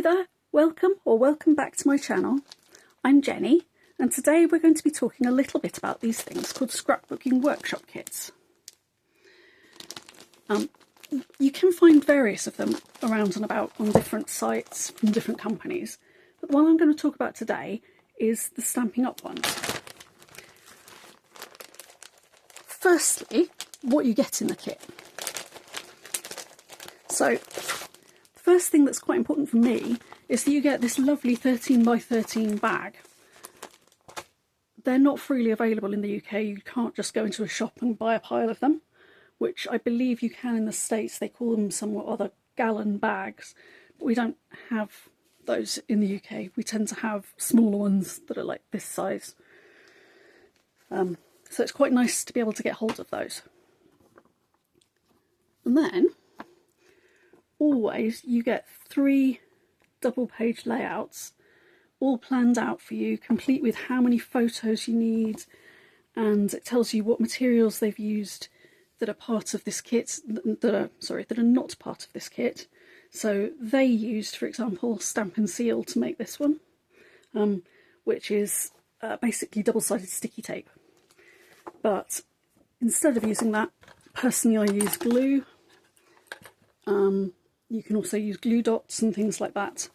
there, welcome back to my channel. I'm Jenny, and today we're going to be talking a little bit about these things called Scrapbooking Workshop Kits. You can find various of them around and about on different sites from different companies, but the one I'm going to talk about today is the Stampin' Up ones. Firstly, what you get in the kit. So, the first thing that's quite important for me is that you get this lovely 13 by 13 bag. They're not freely available in the UK. You can't just go into a shop and buy a pile of them, which I believe you can in the States. They call them somewhat other gallon bags, but we don't have those in the UK. We tend to have smaller ones that are like this size. So it's quite nice to be able to get hold of those. And then always you get 3 double page layouts all planned out for you, complete with how many photos you need, and it tells you what materials they've used that are part of this kit, that are not part of this kit. So they used, for example, Stampin' Seal to make this one, which is basically double-sided sticky tape. But instead of using that, personally I use glue. You can also use glue dots and things like that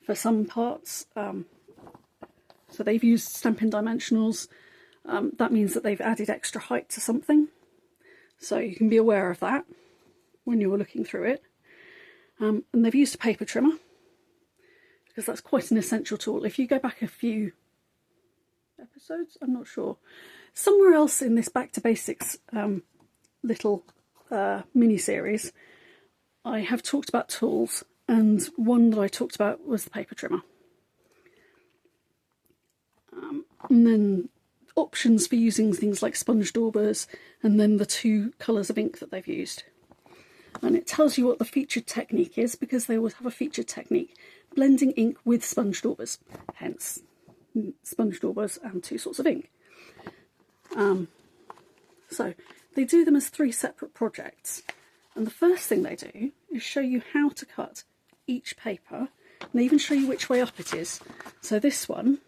for some parts. So they've used Stampin' Dimensionals. That means that they've added extra height to something. So you can be aware of that when you're looking through it. And they've used a paper trimmer, because that's quite an essential tool. If you go back a few episodes, I'm not sure, somewhere else in this Back to Basics little mini-series, I have talked about tools, and one that I talked about was the paper trimmer. And then options for using things like sponge daubers, and then the 2 colours of ink that they've used. And it tells you what the featured technique is, because they always have a featured technique, blending ink with sponge daubers, hence sponge daubers and 2 sorts of ink. So they do them as 3 separate projects. And the first thing they do is show you how to cut each paper, and they even show you which way up it is. So this one,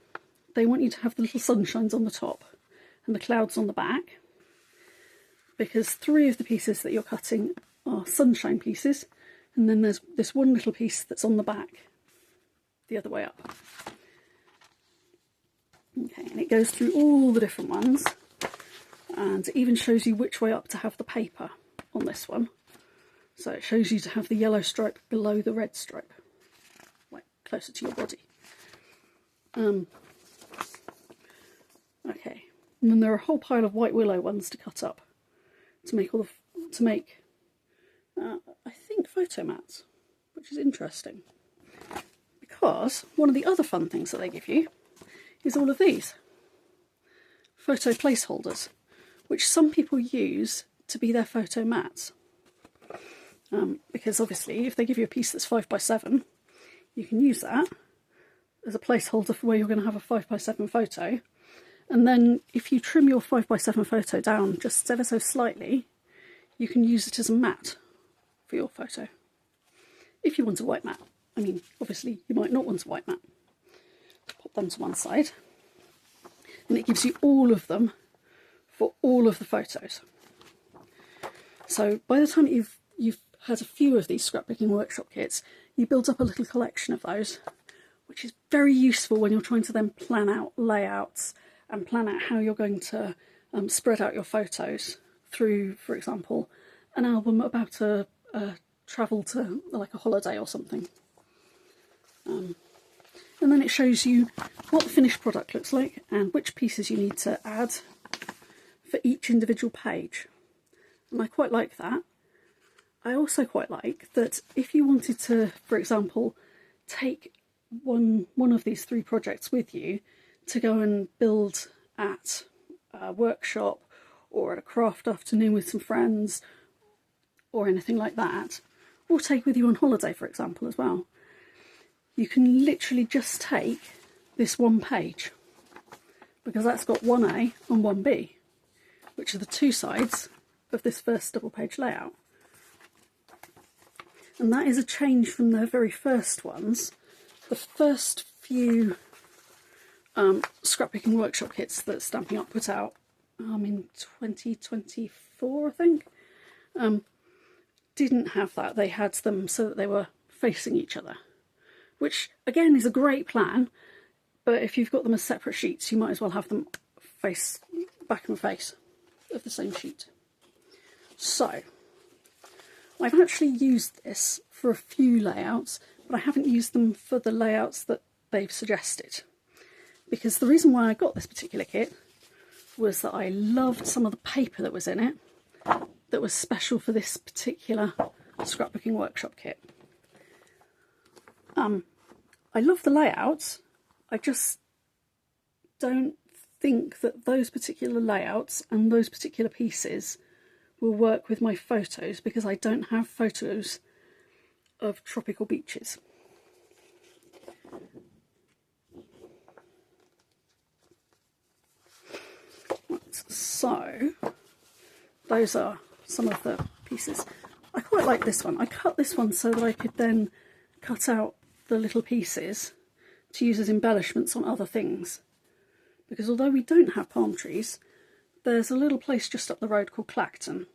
they want you to have the little sunshines on the top and the clouds on the back, because 3 of the pieces that you're cutting are sunshine pieces, and then there's this one little piece that's on the back the other way up. Okay, and it goes through all the different ones, and it even shows you which way up to have the paper on this one. So it shows you to have the yellow stripe below the red stripe, like closer to your body. Okay, and then there are a whole pile of white willow ones to cut up to make I think photo mats, which is interesting, because one of the other fun things that they give you is all of these photo placeholders, which some people use to be their photo mats. Because obviously if they give you a piece that's 5 by 7, you can use that as a placeholder for where you're going to have a 5 by 7 photo, and then if you trim your 5 by 7 photo down just ever so slightly, you can use it as a mat for your photo. If you want a white mat. I mean, obviously you might not want a white mat. Pop them to one side, and it gives you all of them for all of the photos. So by the time you've had a few of these Scrapbooking Workshop Kits, you build up a little collection of those, which is very useful when you're trying to then plan out layouts and plan out how you're going to spread out your photos through, for example, an album about a travel to like a holiday or something. And then it shows you what the finished product looks like and which pieces you need to add for each individual page. And I quite like that. I also quite like that if you wanted to, for example, take one of these 3 projects with you to go and build at a workshop or at a craft afternoon with some friends or anything like that, or take with you on holiday, for example, as well, you can literally just take this one page, because that's got 1A and 1B, which are the 2 sides of this first double page layout. And that is a change from their very first ones, the first few Scrapbooking Workshop Kits that Stampin' Up put out in 2024, I think, didn't have that. They had them so that they were facing each other, which again is a great plan, but if you've got them as separate sheets, you might as well have them face back and face of the same sheet. So I've actually used this for a few layouts, but I haven't used them for the layouts that they've suggested, because the reason why I got this particular kit was that I loved some of the paper that was in it that was special for this particular Scrapbooking Workshop Kit. I love the layouts, I just don't think that those particular layouts and those particular pieces will work with my photos, because I don't have photos of tropical beaches. Right, so those are some of the pieces. I quite like this one. I cut this one so that I could then cut out the little pieces to use as embellishments on other things, because although we don't have palm trees, there's a little place just up the road called Clacton.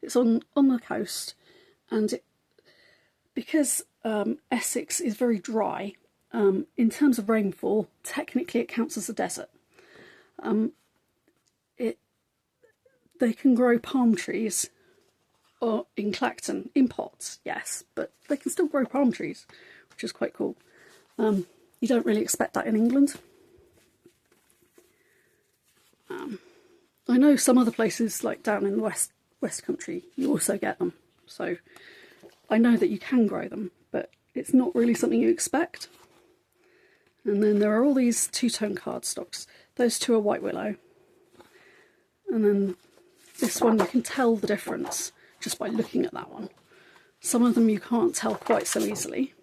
It's on the coast, and because Essex is very dry, in terms of rainfall, technically it counts as a desert. They can grow palm trees in Clacton, in pots, yes, but they can still grow palm trees, which is quite cool. You don't really expect that in England. I know some other places, like down in the West Country, you also get them. So I know that you can grow them, but it's not really something you expect. And then there are all these two-tone cardstocks. Those two are white willow. And then this one, you can tell the difference just by looking at that one. Some of them you can't tell quite so easily.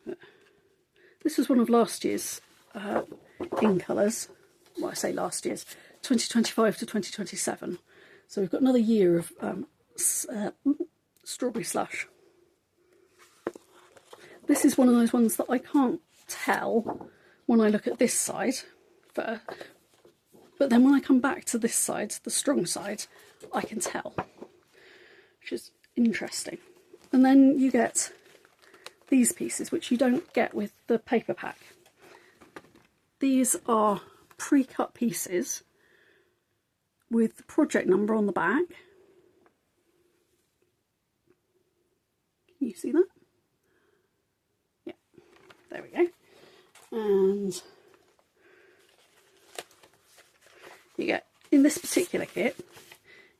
But this was one of last year's in colours. Well, I say last year's, 2025 to 2027. So we've got another year of strawberry slush. This is one of those ones that I can't tell when I look at this side, but then when I come back to this side, the strong side, I can tell, which is interesting. And then you get these pieces, which you don't get with the paper pack. These are pre-cut pieces with the project number on the back. Can you see that? Yeah, there we go. And you get, in this particular kit,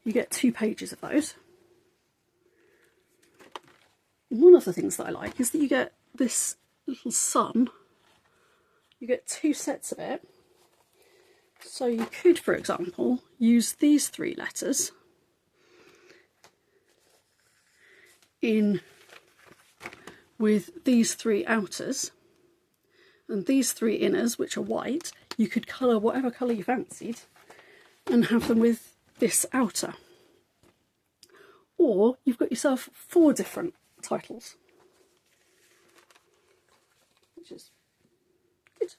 you get 2 pages of those. And one of the things that I like is that you get this little sun. You get 2 sets of it. So you could, for example, use these 3 letters in with these 3 outers, and these 3 inners, which are white. You could colour whatever colour you fancied and have them with this outer. Or you've got yourself 4 different titles, which is good.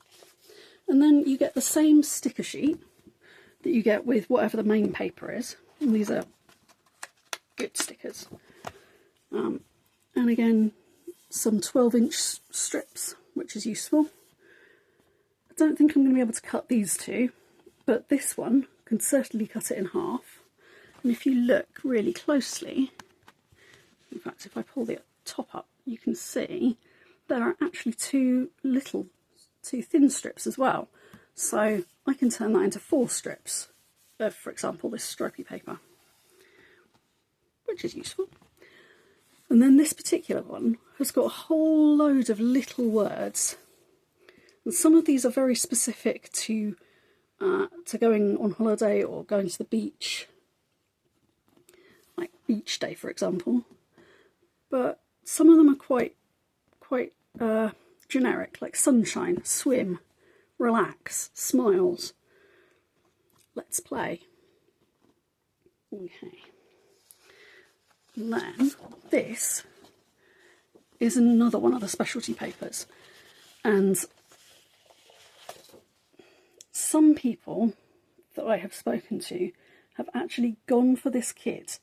And then you get the same sticker sheet that you get with whatever the main paper is. And these are good stickers. And again, some 12-inch strips, which is useful. I don't think I'm going to be able to cut these 2, but this one can certainly cut it in half. And if you look really closely, in fact, if I pull the top up, you can see there are actually 2 thin strips as well. So I can turn that into 4 strips of, for example, this stripy paper, which is useful. And then this particular one has got a whole load of little words. And some of these are very specific to going on holiday or going to the beach, like beach day, for example. But some of them are quite generic, like sunshine, swim, relax, smiles, let's play. Okay. And then this is another one of the specialty papers, and some people that I have spoken to have actually gone for this kit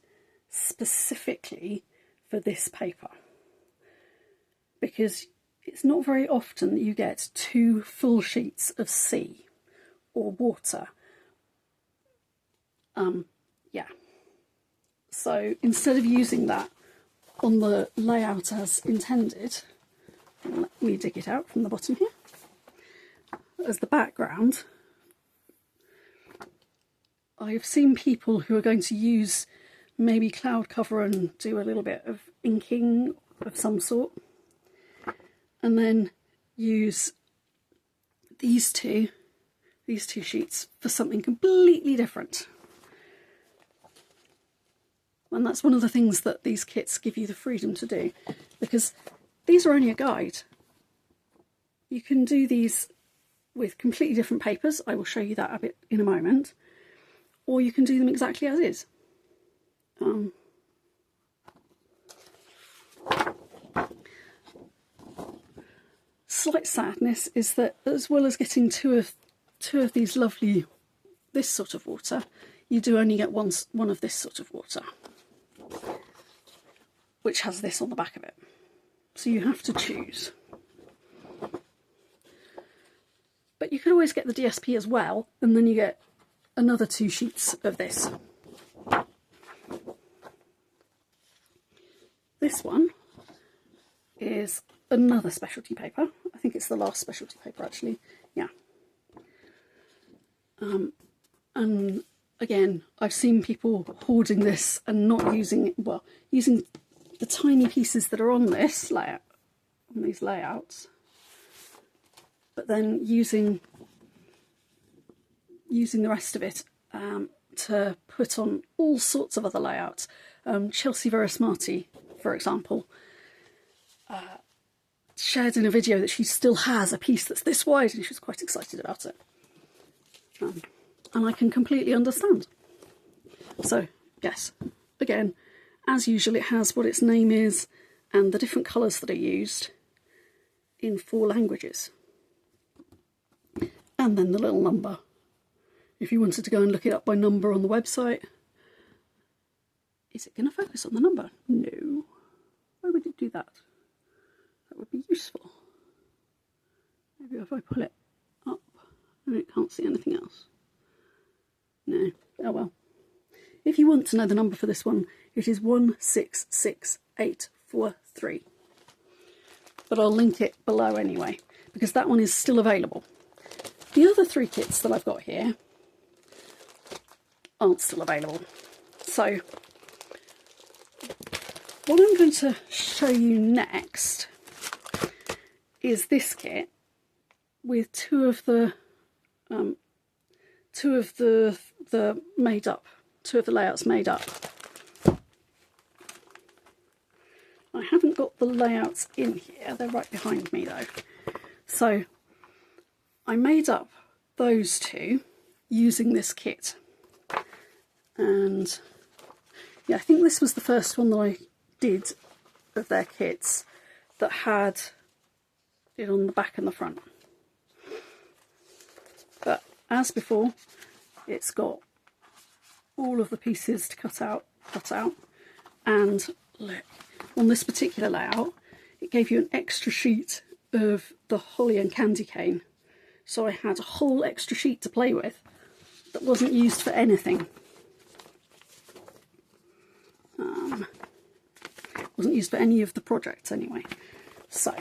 specifically for this paper, because it's not very often that you get 2 full sheets of sea or water. Yeah. So instead of using that on the layout as intended, let me dig it out from the bottom here, as the background, I've seen people who are going to use maybe cloud cover and do a little bit of inking of some sort, and then use these two sheets for something completely different. And that's one of the things that these kits give you the freedom to do, because these are only a guide. You can do these with completely different papers. I will show you that a bit in a moment. Or you can do them exactly as is. Slight sadness is that, as well as getting two of these lovely, this sort of water, you do only get one of this sort of water, which has this on the back of it. So you have to choose. But you could always get the DSP as well, and then you get another 2 sheets of this. This one is another specialty paper. I think it's the last specialty paper, actually. Yeah. And again, I've seen people hoarding this and not using it, well, using the tiny pieces that are on this layout, on these layouts, but then using the rest of it to put on all sorts of other layouts. Chelsea Verasmarty, for example, shared in a video that she still has a piece that's this wide, and she was quite excited about it. And I can completely understand. So, yes, again, as usual, it has what its name is and the different colours that are used in 4 languages. And then the little number. If you wanted to go and look it up by number on the website. Is it going to focus on the number? No. Why would it do that? That would be useful. Maybe if I pull it up and it can't see anything else. No. Oh well. If you want to know the number for this one, it is 166843. But I'll link it below anyway, because that one is still available. The other 3 kits that I've got here aren't still available. So what I'm going to show you next is this kit with two of the layouts made up. I haven't got the layouts in here, they're right behind me though. So I made up those 2 using this kit. And yeah, I think this was the first one that I did of their kits that had it on the back and the front. But as before, it's got all of the pieces to cut out, and look, on this particular layout, it gave you an extra sheet of the holly and candy cane. So I had a whole extra sheet to play with that wasn't used for anything. Wasn't used for any of the projects anyway. So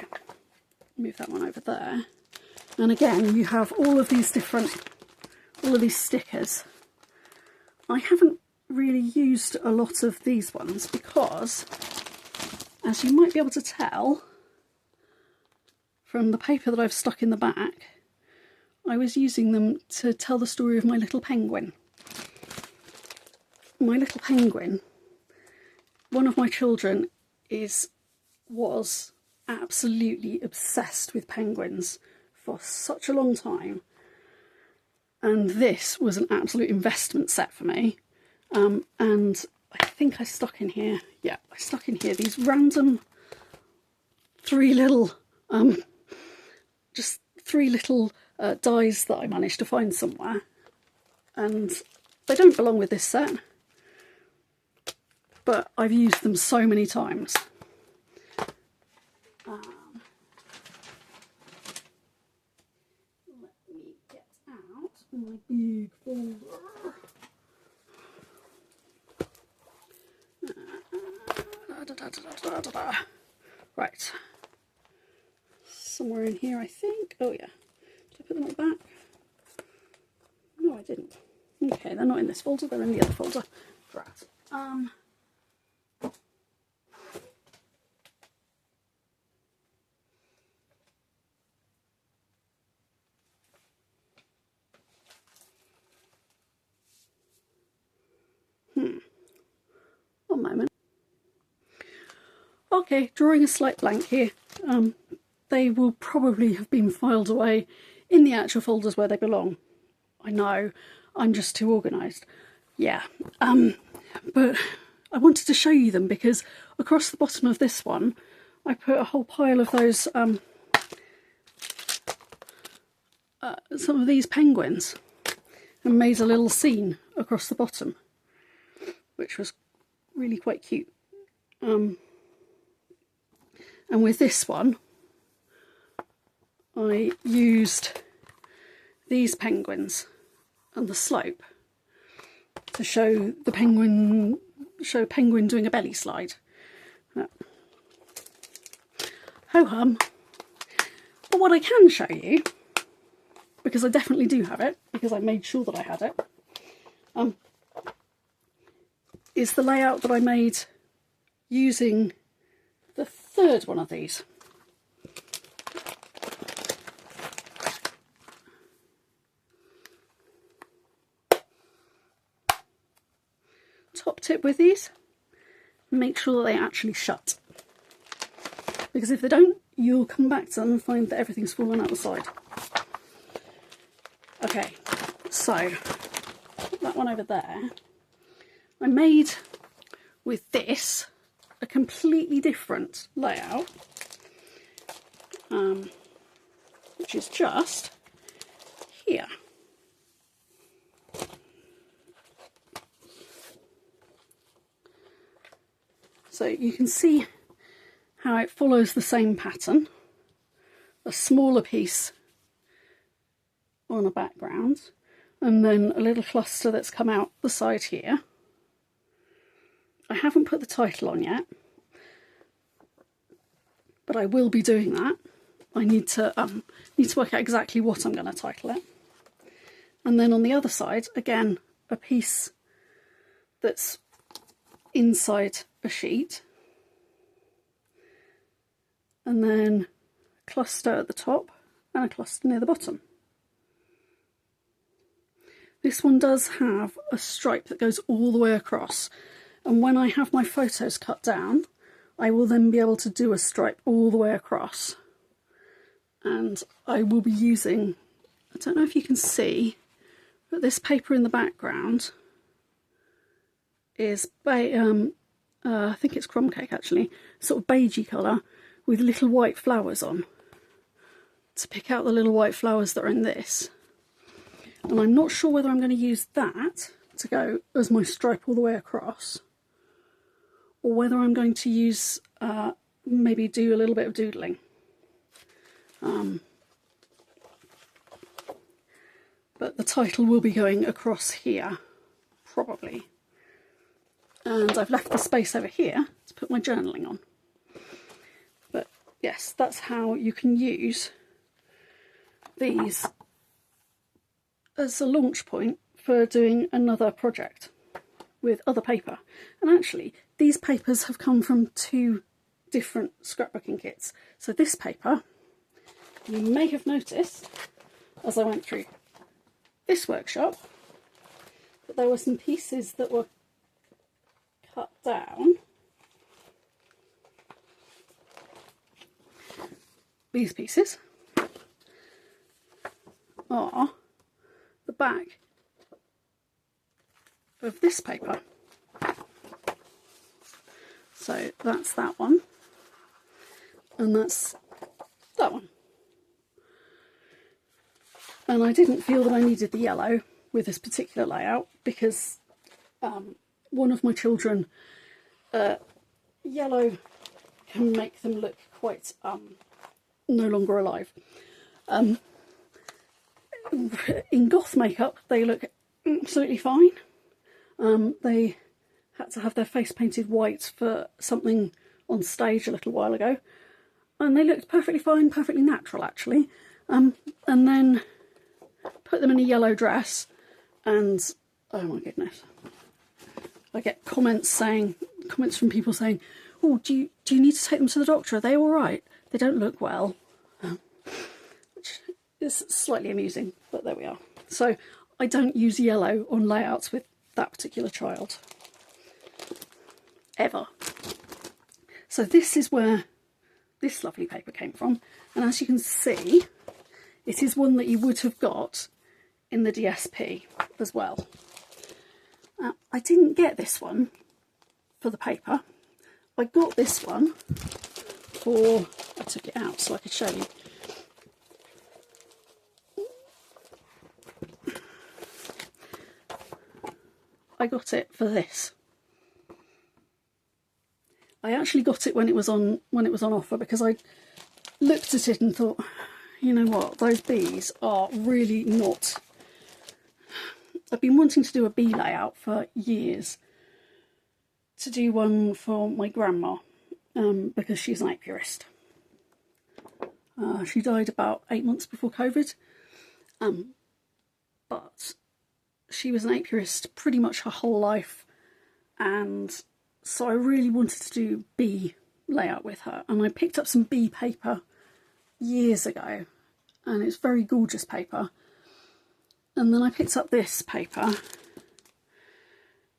move that one over there. And again, you have all of these stickers. I haven't really used a lot of these ones because, as you might be able to tell from the paper that I've stuck in the back, I was using them to tell the story of my little penguin. My little penguin, one of my children was absolutely obsessed with penguins for such a long time, and this was an absolute investment set for me. And I think I stuck in here, yeah, I stuck in here these random three little just three little dies that I managed to find somewhere, and they don't belong with this set, but I've used them so many times. Let me get out my big folder. Right, somewhere in here I think. Oh yeah, did I put them at the back? No, I didn't. Okay, they're not in this folder, they're in the other folder. Right. One moment. Okay, drawing a slight blank here. They will probably have been filed away in the actual folders where they belong. I know, I'm just too organised. Yeah, but I wanted to show you them because across the bottom of this one, I put a whole pile of those, some of these penguins, and made a little scene across the bottom, which was really quite cute. And with this one, I used these penguins and the slope to show the penguin, show a penguin doing a belly slide. Ho hum. But what I can show you, because I definitely do have it, because I made sure that I had it, is the layout that I made using the third one of these. Top tip with these, make sure that they actually shut, because if they don't, you'll come back to them and find that everything's fallen out the side. Okay, so put that one over there. I made with this a completely different layout, which is just here. So you can see how it follows the same pattern, a smaller piece on a background, and then a little cluster that's come out the side here. I haven't put the title on yet, but I will be doing that. I need to work out exactly what I'm going to title it. And then on the other side, again, a piece that's inside a sheet, and then a cluster at the top and a cluster near the bottom. This one does have a stripe that goes all the way across, and when I have my photos cut down, I will then be able to do a stripe all the way across. And I will be using, I don't know if you can see, but this paper in the background is, I think it's crumb cake actually, sort of beigey colour with little white flowers on, to pick out the little white flowers that are in this. And I'm not sure whether I'm going to use that to go as my stripe all the way across, or whether I'm going to use, maybe do a little bit of doodling. But the title will be going across here, probably. And I've left the space over here to put my journaling on. But yes, that's how you can use these as a launch point for doing another project with other paper. And actually, these papers have come from two different scrapbooking kits. So this paper, you may have noticed as I went through this workshop, that there were some pieces that were cut down. These pieces are the back of this paper. So that's that one. and that's that one. And I didn't feel that I needed the yellow with this particular layout because one of my children, yellow can make them look quite no longer alive. In goth makeup they look absolutely fine. They had to have their face painted white for something on stage a little while ago, and they looked perfectly fine, perfectly natural actually. And then put them in a yellow dress, and oh my goodness, I get comments from people saying, oh, do you need to take them to the doctor? Are they all right? They don't look well. Which is slightly amusing, but there we are. So I don't use yellow on layouts with that particular child. Ever. So this is where this lovely paper came from. And as you can see, it is one that you would have got in the DSP as well. I didn't get this one for the paper. I got this one for, I took it out so I could show you. I got it for this. I actually got it when it was on offer because I looked at it and thought, you know what, those bees are really not. I've been wanting to do a bee layout for years. To do one for my grandma because she's an apiarist. She died about 8 months before COVID, but she was an apiarist pretty much her whole life, and so I really wanted to do bee layout with her, and I picked up some bee paper years ago, and it's very gorgeous paper. And then I picked up this paper,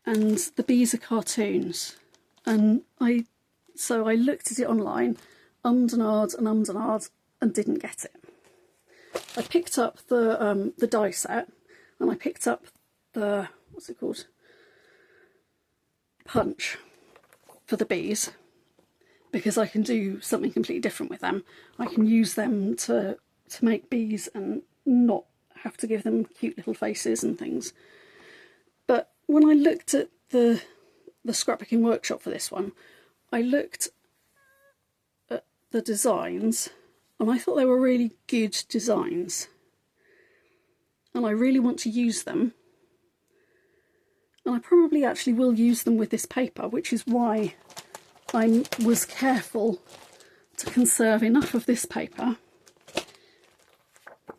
and the bees are cartoons, and so I looked at it online, ummed and ahed and didn't get it. I picked up the die set, and I picked up the, what's it called, punch for the bees, because I can do something completely different with them. I can use them to make bees and not have to give them cute little faces and things. But when I looked at the scrapbooking workshop for this one, I looked at the designs and I thought they were really good designs, and I really want to use them, and I probably actually will use them with this paper, which is why I was careful to conserve enough of this paper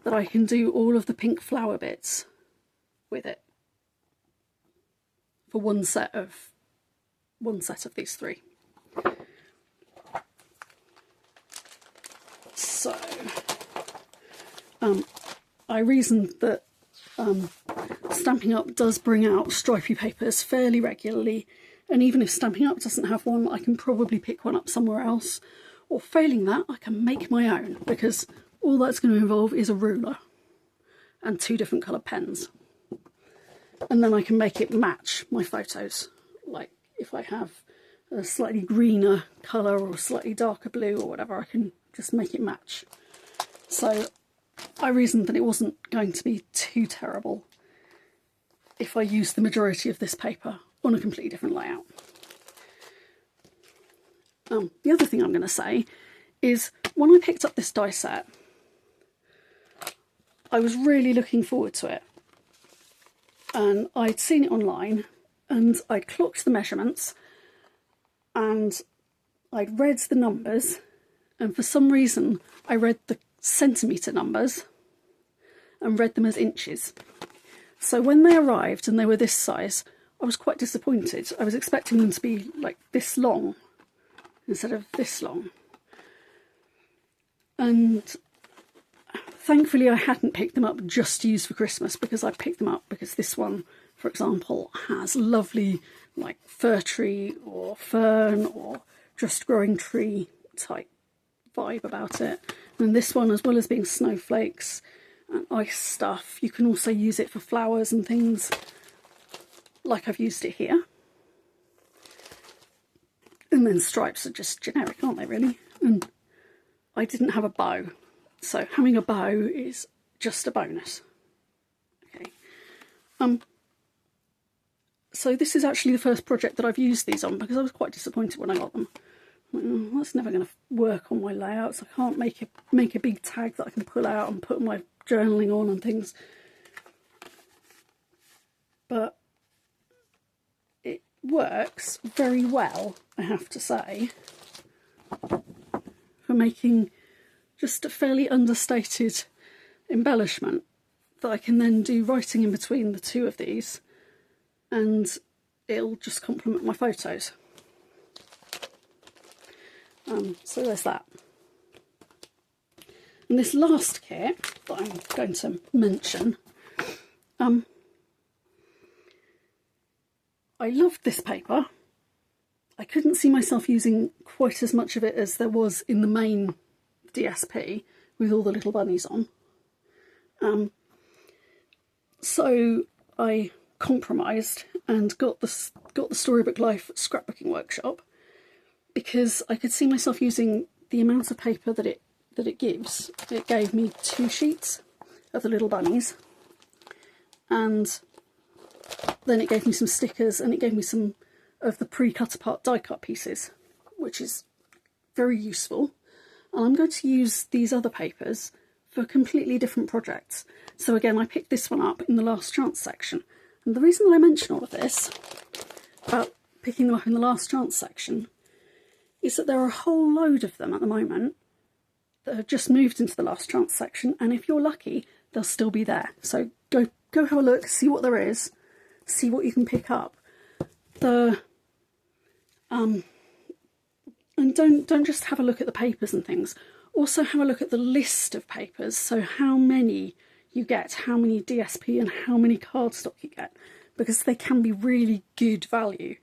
that I can do all of the pink flower bits with it for one set of these three. So I reasoned that Stampin' Up does bring out stripy papers fairly regularly, and even if Stampin' Up doesn't have one, I can probably pick one up somewhere else, or failing that I can make my own, because all that's going to involve is a ruler and 2 different coloured pens, and then I can make it match my photos. Like if I have a slightly greener colour or a slightly darker blue or whatever, I can just make it match. So I reasoned that it wasn't going to be too terrible if I used the majority of this paper on a completely different layout. The other thing I'm going to say is when I picked up this die set, I was really looking forward to it, and I'd seen it online and I'd clocked the measurements and I'd read the numbers, and for some reason I read the centimetre numbers and read them as inches. So when they arrived and they were this size, I was quite disappointed. I was expecting them to be like this long instead of this long. And thankfully I hadn't picked them up just to use for Christmas, because I picked them up because this one, for example, has lovely like fir tree or fern or just growing tree type vibe about it. And this one, as well as being snowflakes and ice stuff, you can also use it for flowers and things, like I've used it here. And then stripes are just generic, aren't they, really? And I didn't have a bow, so having a bow is just a bonus. Okay. So this is actually the first project that I've used these on, because I was quite disappointed when I got them. That's never going to work on my layouts. I can't make a big tag that I can pull out and put my journaling on and things. But it works very well, I have to say, for making just a fairly understated embellishment that I can then do writing in between the two of these, and it'll just complement my photos. So there's that. And this last kit that I'm going to mention, I loved this paper. I couldn't see myself using quite as much of it as there was in the main DSP with all the little bunnies on. So I compromised and got the Storybook Life Scrapbooking Workshop, because I could see myself using the amount of paper that it gives. It gave me 2 sheets of the little bunnies, and then it gave me some stickers, and it gave me some of the pre-cut apart die cut pieces, which is very useful. And I'm going to use these other papers for completely different projects. So again, I picked this one up in the last chance section. And the reason that I mention all of this about picking them up in the last chance section is that there are a whole load of them at the moment that have just moved into the last chance section, and if you're lucky, they'll still be there. So go have a look, see what there is, see what you can pick up. And don't just have a look at the papers and things. Also have a look at the list of papers, so how many you get, how many DSP and how many cardstock you get, because they can be really good value.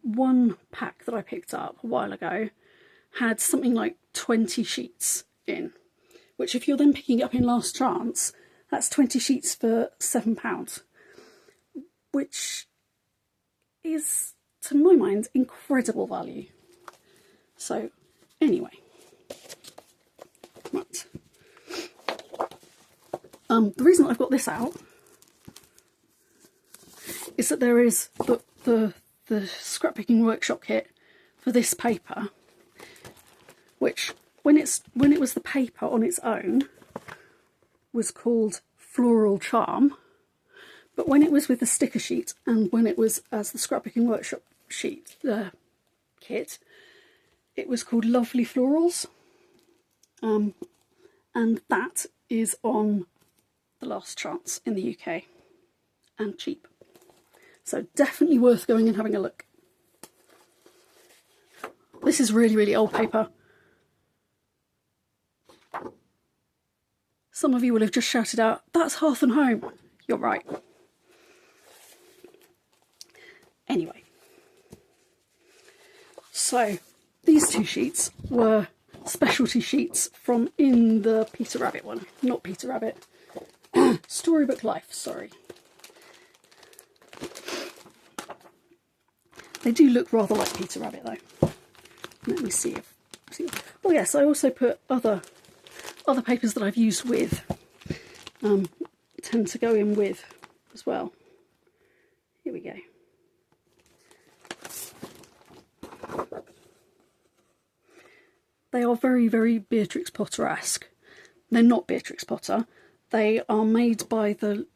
One pack that I picked up a while ago had something like 20 sheets in, which if you're then picking it up in last chance, that's 20 sheets for £7, which is, to my mind, incredible value. So anyway, right. The reason that I've got this out is that there is the Scrapbooking Workshop Kit for this paper, which when it was the paper on its own was called Floral Charm, but when it was with the sticker sheet and when it was as the Scrapbooking Workshop sheet kit, it was called Lovely Florals, and that is on the last chance in the UK and cheap. So definitely worth going and having a look. This is really, really old paper. Some of you will have just shouted out, "That's Hearth and Home." You're right. Anyway. So these 2 sheets were specialty sheets from in the Peter Rabbit one. Not Peter Rabbit. Storybook Life, sorry. They do look rather like Peter Rabbit though. Let me see if... Oh yes, I also put other papers that I've used with, tend to go in with as well. Here we go. They are very, very Beatrix Potter-esque. They're not Beatrix Potter. They are made by the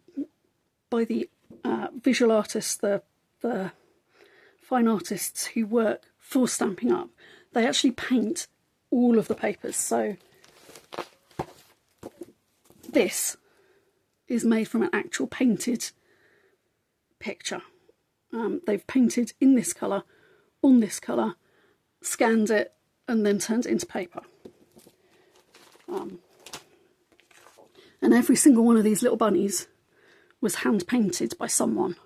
visual artists, the fine artists who work for Stampin' Up. They actually paint all of the papers. So this is made from an actual painted picture. They've painted in this colour, on this colour, scanned it, and then turned it into paper. And every single one of these little bunnies was hand painted by someone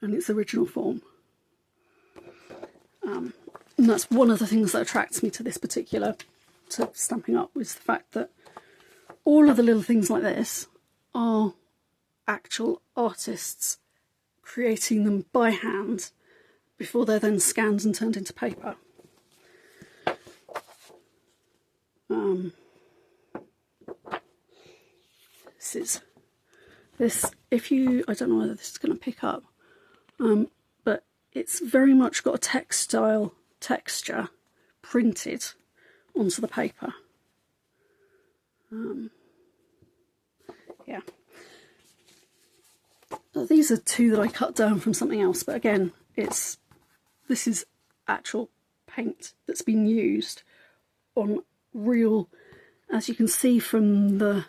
in its original form. And that's one of the things that attracts me to this particular, to Stampin' Up, was the fact that all of the little things like this are actual artists creating them by hand before they're then scanned and turned into paper. I don't know whether this is going to pick up, but it's very much got a textile texture printed onto the paper. Yeah. These are two that I cut down from something else, but again, this is actual paint that's been used on real, as you can see from the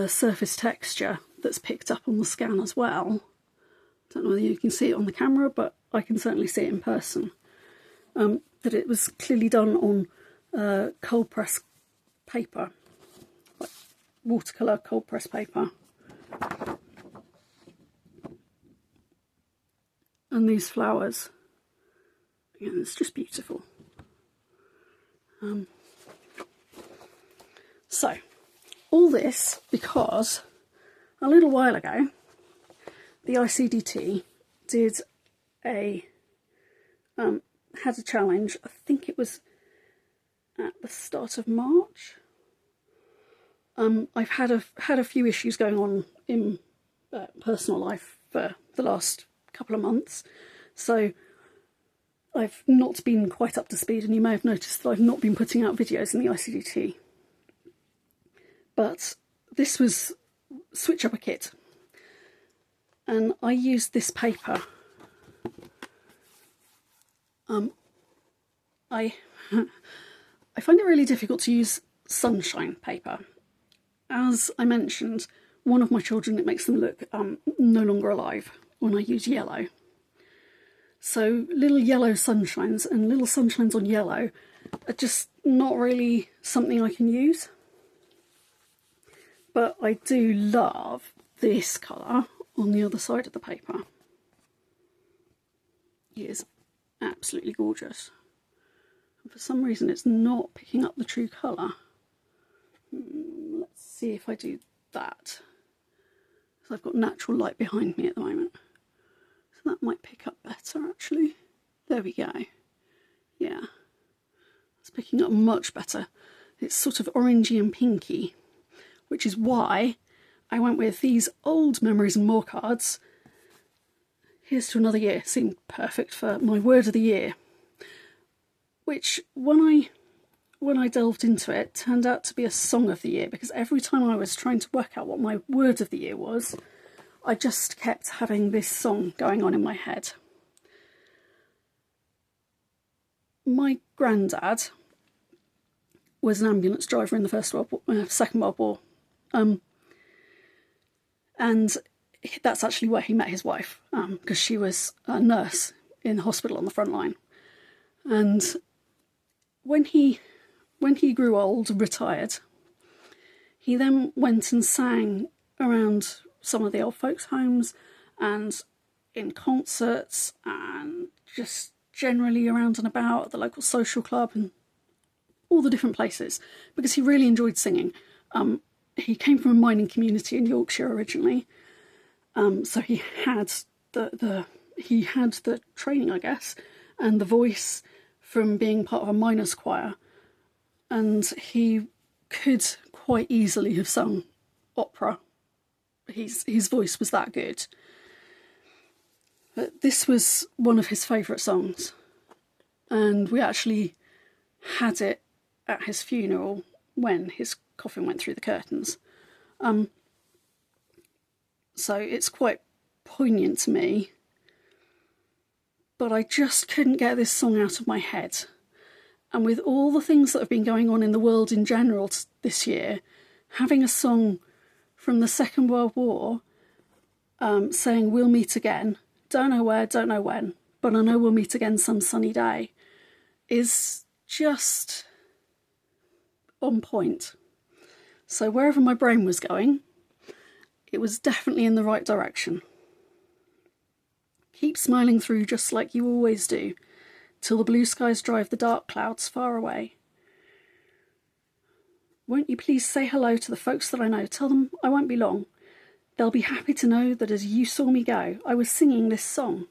surface texture that's picked up on the scan as well. I don't know whether you can see it on the camera, but I can certainly see it in person. That it was clearly done on cold press paper, like watercolour cold press paper. And these flowers, again, it's just beautiful. So, all this because a little while ago, the ICDT did had a challenge. I think it was at the start of March. I've had a few issues going on in personal life for the last couple of months, so I've not been quite up to speed, and you may have noticed that I've not been putting out videos in the ICDT. But this was Switch Up a Kit, and I used this paper. I find it really difficult to use sunshine paper. As I mentioned, one of my children, it makes them look no longer alive when I use yellow. So little yellow sunshines and little sunshines on yellow are just not really something I can use. But I do love this colour on the other side of the paper. It is absolutely gorgeous. And for some reason it's not picking up the true colour. Let's see if I do that. So I've got natural light behind me at the moment. So that might pick up better actually. There we go. Yeah. It's picking up much better. It's sort of orangey and pinky, which is why I went with these old Memories and More cards. Here's to Another Year seemed perfect for my word of the year, which when I delved into it turned out to be a song of the year, because every time I was trying to work out what my word of the year was, I just kept having this song going on in my head. My granddad was an ambulance driver in the Second World War. And that's actually where he met his wife, because she was a nurse in the hospital on the front line. And when he grew old and retired, he then went and sang around some of the old folks' homes and in concerts and just generally around and about at the local social club and all the different places, because he really enjoyed singing. He came from a mining community in Yorkshire originally, so he had the training, I guess, and the voice from being part of a miners' choir, and he could quite easily have sung opera. His voice was that good. But this was one of his favourite songs, and we actually had it at his funeral when his coffin went through the curtains. So it's quite poignant to me, but I just couldn't get this song out of my head. And with all the things that have been going on in the world in general this year, having a song from the Second World War saying we'll meet again, don't know where, don't know when, but I know we'll meet again some sunny day, is just on point. So wherever my brain was going, it was definitely in the right direction. Keep smiling through just like you always do, till the blue skies drive the dark clouds far away. Won't you please say hello to the folks that I know? Tell them I won't be long. They'll be happy to know that as you saw me go, I was singing this song.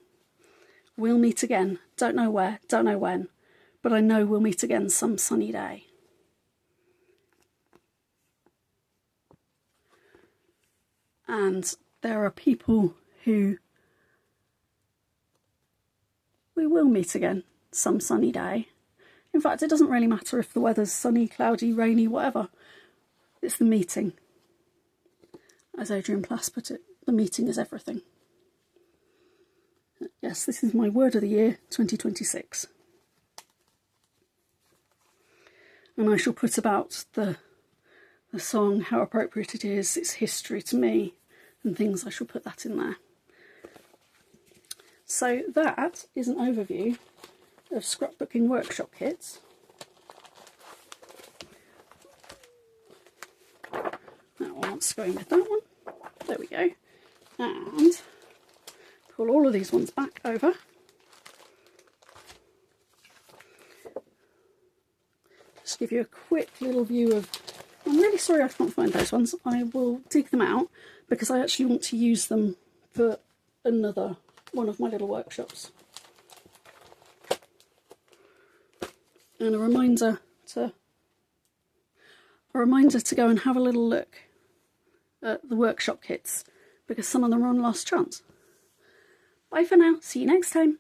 We'll meet again, don't know where, don't know when, but I know we'll meet again some sunny day. And there are people who we will meet again some sunny day. In fact, it doesn't really matter if the weather's sunny, cloudy, rainy, whatever. It's the meeting. As Adrian Plass put it, the meeting is everything. Yes, this is my word of the year, 2026. And I shall put about the song, how appropriate it is, its history to me, and things. I shall put that in there. So that is an overview of Scrapbooking Workshop Kits. That one's going with that one. There we go. And pull all of these ones back over. Just give you a quick little view of... I'm really sorry I can't find those ones. I will dig them out because I actually want to use them for another one of my little workshops. And a reminder to go and have a little look at the workshop kits because some of them are on last chance. Bye for now. See you next time.